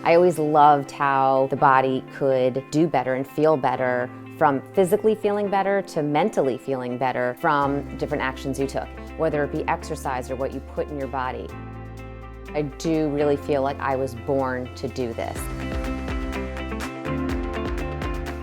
I always loved how the body could do better and feel better, from physically feeling better to mentally feeling better from different actions you took, whether it be exercise or what you put in your body. I do really feel like I was born to do this.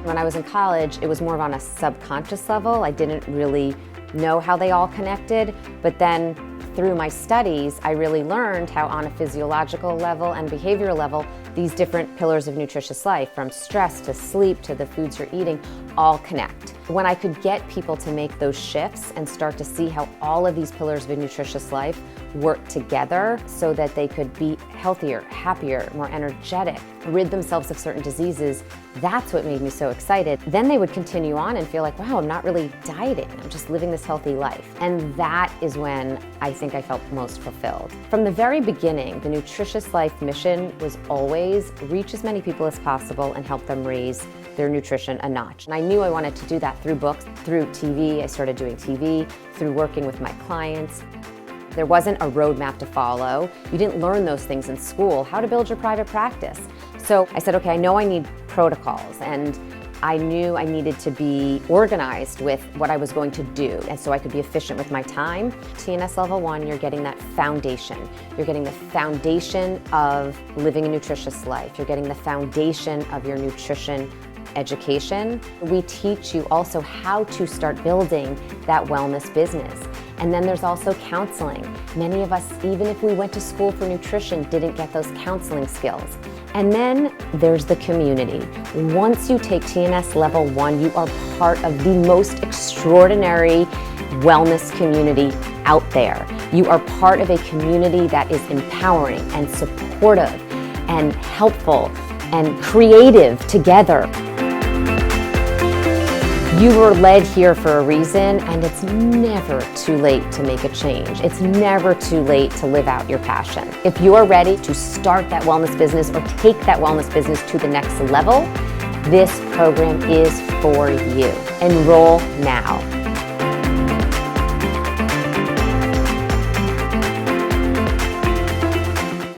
When I was in college, it was more on a subconscious level. I didn't really know how they all connected, but then through my studies, I really learned how on a physiological level and behavioral level, these different pillars of nutritious life, from stress to sleep to the foods you're eating, all connect. When I could get people to make those shifts and start to see how all of these pillars of a nutritious life work together so that they could be healthier, happier, more energetic, rid themselves of certain diseases, that's what made me so excited. Then they would continue on and feel like, wow, I'm not really dieting, I'm just living this healthy life. And that is when I think I felt most fulfilled. From the very beginning, the Nutritious Life mission was always reach as many people as possible and help them raise their nutrition a notch. And I knew I wanted to do that through books, through TV. I started doing TV, through working with my clients. There wasn't a roadmap to follow. You didn't learn those things in school, how to build your private practice. So I said, okay, I know I need protocols, and I knew I needed to be organized with what I was going to do, and so I could be efficient with my time. TMS Level 1, you're getting that foundation. You're getting the foundation of living a nutritious life. You're getting the foundation of your nutrition education. We teach you also how to start building that wellness business. And then there's also counseling. Many of us, even if we went to school for nutrition, didn't get those counseling skills. And then there's the community. Once you take TMS Level 1, you are part of the most extraordinary wellness community out there. You are part of a community that is empowering and supportive and helpful and creative together. You were led here for a reason, and it's never too late to make a change. It's never too late to live out your passion. If you're ready to start that wellness business or take that wellness business to the next level, this program is for you. Enroll now.